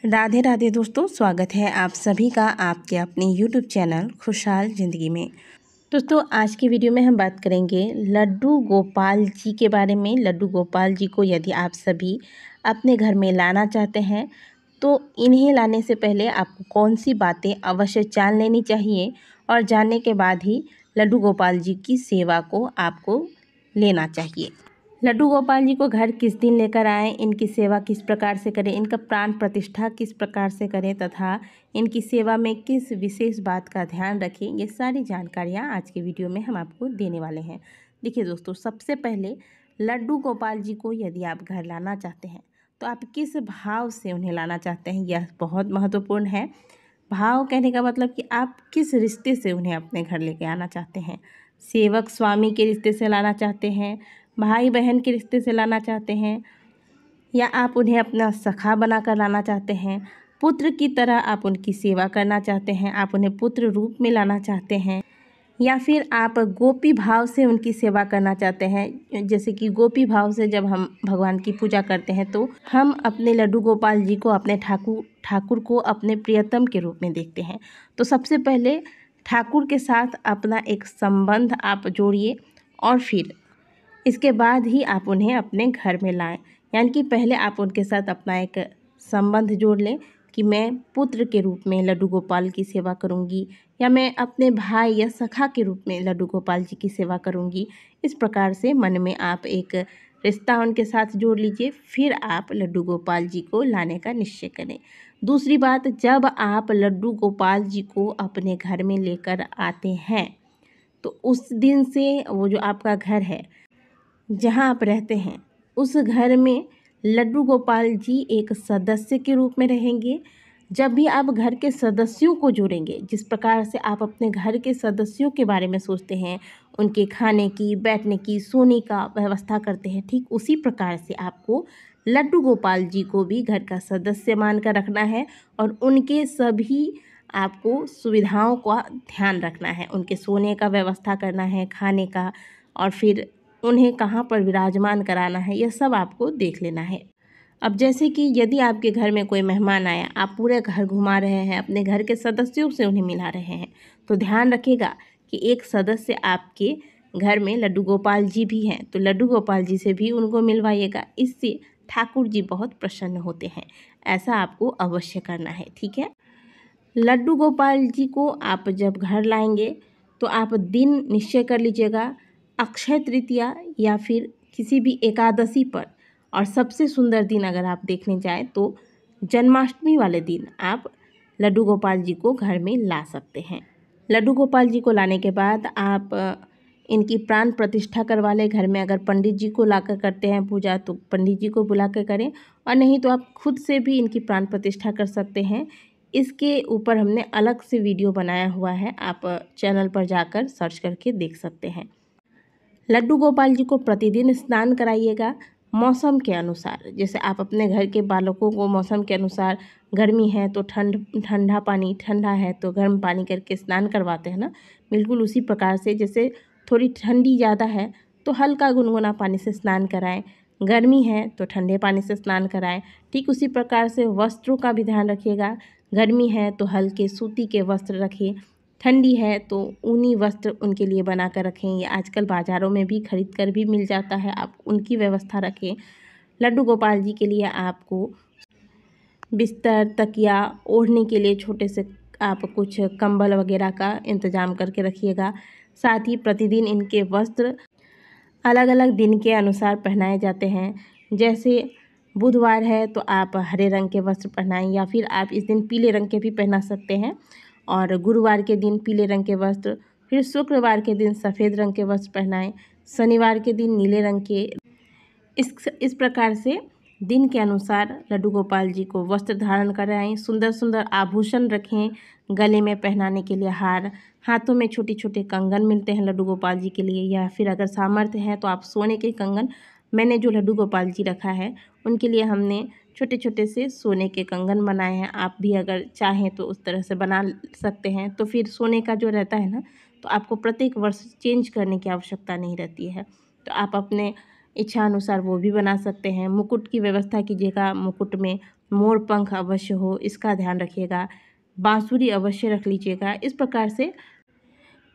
राधे राधे दोस्तों, स्वागत है आप सभी का आपके अपने YouTube चैनल खुशहाल ज़िंदगी में। दोस्तों, आज की वीडियो में हम बात करेंगे लड्डू गोपाल जी के बारे में। लड्डू गोपाल जी को यदि आप सभी अपने घर में लाना चाहते हैं तो इन्हें लाने से पहले आपको कौन सी बातें अवश्य जान लेनी चाहिए और जानने के बाद ही लड्डू गोपाल जी की सेवा को आपको लेना चाहिए। लड्डू गोपाल जी को घर किस दिन लेकर आएँ, इनकी सेवा किस प्रकार से करें, इनका प्राण प्रतिष्ठा किस प्रकार से करें तथा इनकी सेवा में किस विशेष बात का ध्यान रखें, ये सारी जानकारियाँ आज के वीडियो में हम आपको देने वाले हैं। देखिए दोस्तों, सबसे पहले लड्डू गोपाल जी को यदि आप घर लाना चाहते हैं तो आप किस भाव से उन्हें लाना चाहते हैं, यह बहुत महत्वपूर्ण है। भाव कहने का मतलब कि आप किस रिश्ते से उन्हें अपने घर लेके आना चाहते हैं। सेवक स्वामी के रिश्ते से लाना चाहते हैं, भाई बहन के रिश्ते से लाना चाहते हैं, या आप उन्हें अपना सखा बनाकर लाना चाहते हैं, पुत्र की तरह आप उनकी सेवा करना चाहते हैं, आप उन्हें पुत्र रूप में लाना चाहते हैं, या फिर आप गोपी भाव से उनकी सेवा करना चाहते हैं। जैसे कि गोपी भाव से जब हम भगवान की पूजा करते हैं तो हम अपने लड्डू गोपाल जी को, अपने ठाकुर को अपने प्रियतम के रूप में देखते हैं। तो सबसे पहले ठाकुर के साथ अपना एक संबंध आप जोड़िए और फिर इसके बाद ही आप उन्हें अपने घर में लाएं। यानी कि पहले आप उनके साथ अपना एक संबंध जोड़ लें कि मैं पुत्र के रूप में लड्डू गोपाल की सेवा करूंगी, या मैं अपने भाई या सखा के रूप में लड्डू गोपाल जी की सेवा करूंगी। इस प्रकार से मन में आप एक रिश्ता उनके साथ जोड़ लीजिए, फिर आप लड्डू गोपाल जी को लाने का निश्चय करें। दूसरी बात, जब आप लड्डू गोपाल जी को अपने घर में लेकर आते हैं तो उस दिन से वो जो आपका घर है जहां आप रहते हैं उस घर में लड्डू गोपाल जी एक सदस्य के रूप में रहेंगे। जब भी आप घर के सदस्यों को जोड़ेंगे, जिस प्रकार से आप अपने घर के सदस्यों के बारे में सोचते हैं, उनके खाने की, बैठने की, सोने का व्यवस्था करते हैं, ठीक उसी प्रकार से आपको लड्डू गोपाल जी को भी घर का सदस्य मानकर रखना है और उनके सभी आपको सुविधाओं का ध्यान रखना है। उनके सोने का व्यवस्था करना है, खाने का, और फिर उन्हें कहाँ पर विराजमान कराना है, यह सब आपको देख लेना है। अब जैसे कि यदि आपके घर में कोई मेहमान आया, आप पूरे घर घुमा रहे हैं, अपने घर के सदस्यों से उन्हें मिला रहे हैं, तो ध्यान रखिएगा कि एक सदस्य आपके घर में लड्डू गोपाल जी भी हैं, तो लड्डू गोपाल जी से भी उनको मिलवाइएगा। इससे ठाकुर जी बहुत प्रसन्न होते हैं। ऐसा आपको अवश्य करना है, ठीक है। लड्डू गोपाल जी को आप जब घर लाएंगे तो आप दिन निश्चय कर लीजिएगा, अक्षय तृतीया या फिर किसी भी एकादशी पर, और सबसे सुंदर दिन अगर आप देखने जाएं तो जन्माष्टमी वाले दिन आप लड्डू गोपाल जी को घर में ला सकते हैं। लड्डू गोपाल जी को लाने के बाद आप इनकी प्राण प्रतिष्ठा करवा लें घर में। अगर पंडित जी को लाकर करते हैं पूजा तो पंडित जी को बुला कर करें, और नहीं तो आप खुद से भी इनकी प्राण प्रतिष्ठा कर सकते हैं। इसके ऊपर हमने अलग से वीडियो बनाया हुआ है, आप चैनल पर जाकर सर्च करके देख सकते हैं। लड्डू गोपाल जी को प्रतिदिन स्नान कराइएगा मौसम के अनुसार। जैसे आप अपने घर के बालकों को मौसम के अनुसार, गर्मी है तो ठंडा पानी, ठंडा है तो गर्म पानी करके स्नान करवाते हैं ना, बिल्कुल उसी प्रकार से जैसे थोड़ी ठंडी ज़्यादा है तो हल्का गुनगुना पानी से स्नान कराएं, गर्मी है तो ठंडे पानी से स्नान कराएं। ठीक उसी प्रकार से वस्त्रों का भी ध्यान रखिएगा। गर्मी है तो हल्के सूती के वस्त्र रखें, ठंडी है तो ऊनी वस्त्र उनके लिए बना कर रखें। ये आजकल बाज़ारों में भी खरीद कर भी मिल जाता है, आप उनकी व्यवस्था रखें। लड्डू गोपाल जी के लिए आपको बिस्तर, तकिया, ओढ़ने के लिए छोटे से आप कुछ कंबल वगैरह का इंतज़ाम करके रखिएगा। साथ ही प्रतिदिन इनके वस्त्र अलग अलग दिन के अनुसार पहनाए जाते हैं। जैसे बुधवार है तो आप हरे रंग के वस्त्र पहनाएं, या फिर आप इस दिन पीले रंग के भी पहना सकते हैं, और गुरुवार के दिन पीले रंग के वस्त्र, फिर शुक्रवार के दिन सफ़ेद रंग के वस्त्र पहनाएं, शनिवार के दिन नीले रंग के। इस प्रकार से दिन के अनुसार लड्डू गोपाल जी को वस्त्र धारण कराएं। सुंदर सुंदर आभूषण रखें, गले में पहनाने के लिए हार, हाथों में छोटे छोटे कंगन मिलते हैं लड्डू गोपाल जी के लिए, या फिर अगर सामर्थ्य है तो आप सोने के कंगन, मैंने जो लड्डू गोपाल जी रखा है उनके लिए हमने छोटे छोटे से सोने के कंगन बनाए हैं। आप भी अगर चाहें तो उस तरह से बना सकते हैं। तो फिर सोने का जो रहता है ना, तो आपको प्रत्येक वर्ष चेंज करने की आवश्यकता नहीं रहती है, तो आप अपने इच्छा अनुसार वो भी बना सकते हैं। मुकुट की व्यवस्था कीजिएगा, मुकुट में मोर पंख अवश्य हो, इसका ध्यान रखिएगा। बांसुरी अवश्य रख लीजिएगा। इस प्रकार से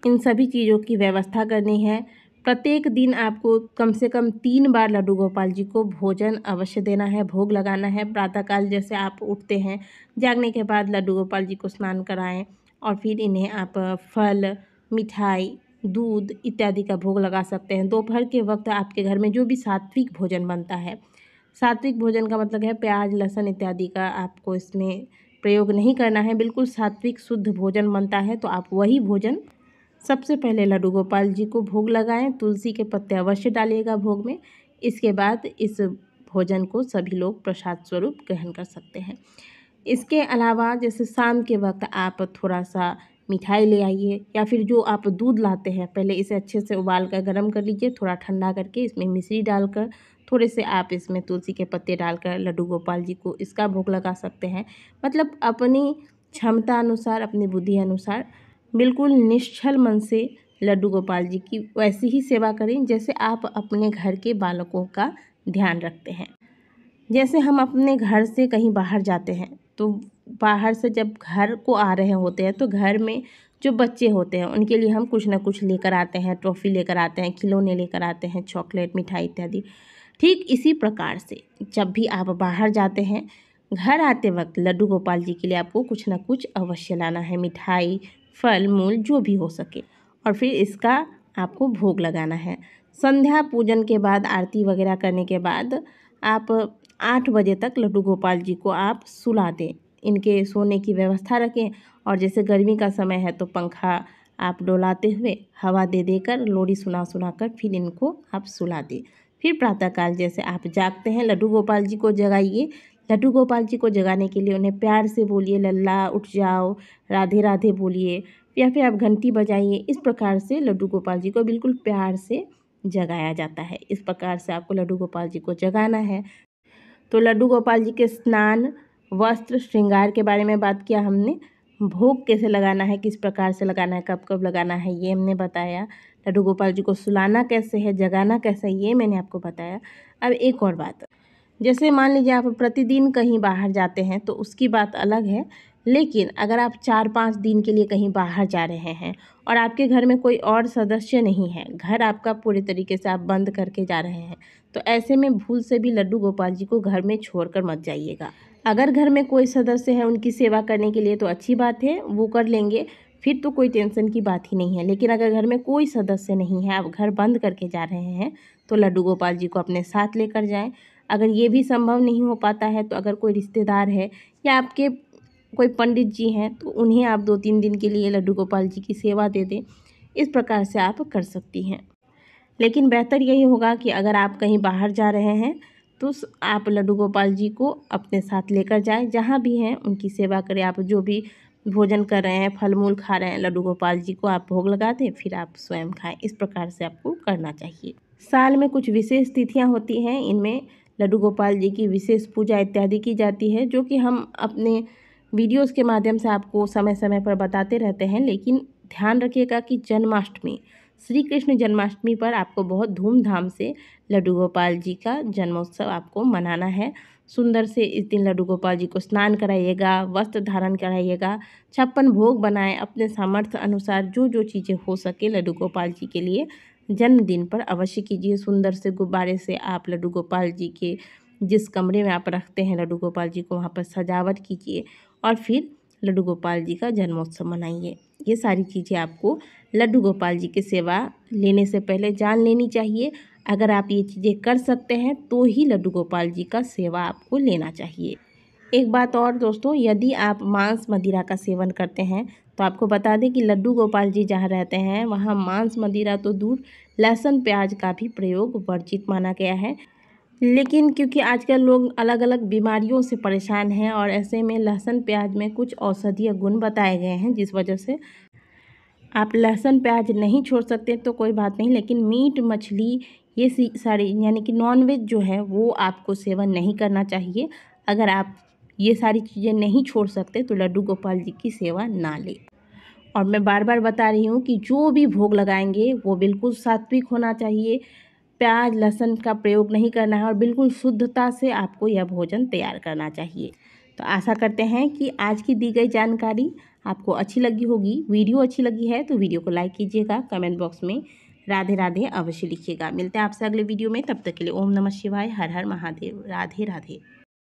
इन सभी चीज़ों की व्यवस्था करनी है। प्रत्येक दिन आपको कम से कम 3 बार लड्डू गोपाल जी को भोजन अवश्य देना है, भोग लगाना है। प्रातःकाल जैसे आप उठते हैं, जागने के बाद लड्डू गोपाल जी को स्नान कराएं और फिर इन्हें आप फल, मिठाई, दूध इत्यादि का भोग लगा सकते हैं। दोपहर के वक्त आपके घर में जो भी सात्विक भोजन बनता है, सात्विक भोजन का मतलब है प्याज, लहसुन इत्यादि का आपको इसमें प्रयोग नहीं करना है। बिल्कुल सात्विक शुद्ध भोजन बनता है, तो आप वही भोजन सबसे पहले लड्डू गोपाल जी को भोग लगाएं। तुलसी के पत्ते अवश्य डालिएगा भोग में। इसके बाद इस भोजन को सभी लोग प्रसाद स्वरूप ग्रहण कर सकते हैं। इसके अलावा जैसे शाम के वक्त आप थोड़ा सा मिठाई ले आइए, या फिर जो आप दूध लाते हैं पहले इसे अच्छे से उबाल कर गर्म कर लीजिए, थोड़ा ठंडा करके इसमें मिश्री डालकर थोड़े से आप इसमें तुलसी के पत्ते डालकर लड्डू गोपाल जी को इसका भोग लगा सकते हैं। मतलब अपनी क्षमता अनुसार, अपनी बुद्धि अनुसार बिल्कुल निश्चल मन से लड्डू गोपाल जी की वैसी ही सेवा करें जैसे आप अपने घर के बालकों का ध्यान रखते हैं। जैसे हम अपने घर से कहीं बाहर जाते हैं, तो बाहर से जब घर को आ रहे होते हैं तो घर में जो बच्चे होते हैं उनके लिए हम कुछ ना कुछ लेकर आते हैं, ट्रॉफ़ी लेकर आते हैं, खिलौने लेकर आते हैं, चॉकलेट, मिठाई इत्यादि। ठीक इसी प्रकार से जब भी आप बाहर जाते हैं, घर आते वक्त लड्डू गोपाल जी के लिए आपको कुछ ना कुछ अवश्य लाना है, मिठाई, फल मूल जो भी हो सके, और फिर इसका आपको भोग लगाना है। संध्या पूजन के बाद, आरती वगैरह करने के बाद आप 8 बजे तक लड्डू गोपाल जी को आप सुला दें। इनके सोने की व्यवस्था रखें, और जैसे गर्मी का समय है तो पंखा आप डोलाते हुए हवा दे देकर लोरी सुना सुना कर फिर इनको आप सुला दें। फिर प्रातःकाल जैसे आप जागते हैं, लड्डू गोपाल जी को जगाइए। लड्डू गोपाल जी को जगाने के लिए उन्हें प्यार से बोलिए, लल्ला उठ जाओ, राधे राधे बोलिए, या फिर आप घंटी बजाइए। इस प्रकार से लड्डू गोपाल जी को बिल्कुल प्यार से जगाया जाता है। इस प्रकार से आपको लड्डू गोपाल जी को जगाना है। तो लड्डू गोपाल जी के स्नान, वस्त्र, श्रृंगार के बारे में बात किया हमने। भोग कैसे लगाना है, किस प्रकार से लगाना है, कब कब लगाना है, ये हमने बताया। लड्डू गोपाल जी को सुलाना कैसे है, जगाना कैसे है, ये मैंने आपको बताया। अब एक और बात, जैसे मान लीजिए आप प्रतिदिन कहीं बाहर जाते हैं तो उसकी बात अलग है, लेकिन अगर आप 4-5 दिन के लिए कहीं बाहर जा रहे हैं और आपके घर में कोई और सदस्य नहीं है, घर आपका पूरे तरीके से आप बंद करके जा रहे हैं, तो ऐसे में भूल से भी लड्डू गोपाल जी को घर में छोड़कर मत जाइएगा। अगर घर में कोई सदस्य है उनकी सेवा करने के लिए तो अच्छी बात है, वो कर लेंगे, फिर तो कोई टेंशन की बात ही नहीं है। लेकिन अगर घर में कोई सदस्य नहीं है, आप घर बंद करके जा रहे हैं, तो लड्डू गोपाल जी को अपने साथ लेकर जाएं। अगर ये भी संभव नहीं हो पाता है तो अगर कोई रिश्तेदार है या आपके कोई पंडित जी हैं तो उन्हें आप 2-3 दिन के लिए लड्डू गोपाल जी की सेवा दे दें। इस प्रकार से आप कर सकती हैं। लेकिन बेहतर यही होगा कि अगर आप कहीं बाहर जा रहे हैं तो आप लड्डू गोपाल जी को अपने साथ लेकर जाएं, जहाँ भी हैं उनकी सेवा करें। आप जो भी भोजन कर रहे हैं, फल मूल खा रहे हैं, लड्डू गोपाल जी को आप भोग लगा दें, फिर आप स्वयं खाएं। इस प्रकार से आपको करना चाहिए। साल में कुछ विशेष तिथियां होती हैं, इनमें लड्डू गोपाल जी की विशेष पूजा इत्यादि की जाती है, जो कि हम अपने वीडियोस के माध्यम से आपको समय समय पर बताते रहते हैं। लेकिन ध्यान रखिएगा कि जन्माष्टमी, श्री कृष्ण जन्माष्टमी पर आपको बहुत धूमधाम से लड्डू गोपाल जी का जन्मोत्सव आपको मनाना है। सुंदर से इस दिन लड्डू गोपाल जी को स्नान कराइएगा, वस्त्र धारण कराइएगा, 56 भोग बनाएं। अपने सामर्थ्य अनुसार जो जो चीज़ें हो सके लड्डू गोपाल जी के लिए जन्मदिन पर अवश्य कीजिए। सुंदर से गुब्बारे से आप लड्डू गोपाल जी के जिस कमरे में आप रखते हैं लड्डू गोपाल जी को, वहाँ पर सजावट कीजिए और फिर लड्डू गोपाल जी का जन्मोत्सव मनाइए। ये सारी चीज़ें आपको लड्डू गोपाल जी की सेवा लेने से पहले जान लेनी चाहिए। अगर आप ये चीज़ें कर सकते हैं तो ही लड्डू गोपाल जी का सेवा आपको लेना चाहिए। एक बात और दोस्तों, यदि आप मांस मदिरा का सेवन करते हैं तो आपको बता दें कि लड्डू गोपाल जी जहाँ रहते हैं वहाँ मांस मदिरा तो दूर, लहसुन प्याज का भी प्रयोग वर्जित माना गया है। लेकिन क्योंकि आजकल लोग अलग अलग बीमारियों से परेशान हैं और ऐसे में लहसुन प्याज में कुछ औषधीय गुण बताए गए हैं, जिस वजह से आप लहसुन प्याज नहीं छोड़ सकते तो कोई बात नहीं। लेकिन मीट मछली ये सारी यानी कि नॉनवेज जो है वो आपको सेवन नहीं करना चाहिए। अगर आप ये सारी चीज़ें नहीं छोड़ सकते तो लड्डू गोपाल जी की सेवा ना लें। और मैं बार बार बता रही हूँ कि जो भी भोग लगाएंगे वो बिल्कुल सात्विक होना चाहिए, प्याज लहसुन का प्रयोग नहीं करना है और बिल्कुल शुद्धता से आपको यह भोजन तैयार करना चाहिए। तो आशा करते हैं कि आज की दी गई जानकारी आपको अच्छी लगी होगी। वीडियो अच्छी लगी है तो वीडियो को लाइक कीजिएगा, कमेंट बॉक्स में राधे राधे अवश्य लिखिएगा। मिलते हैं आपसे अगले वीडियो में, तब तक के लिए ओम नमः शिवाय, हर हर महादेव, राधे राधे।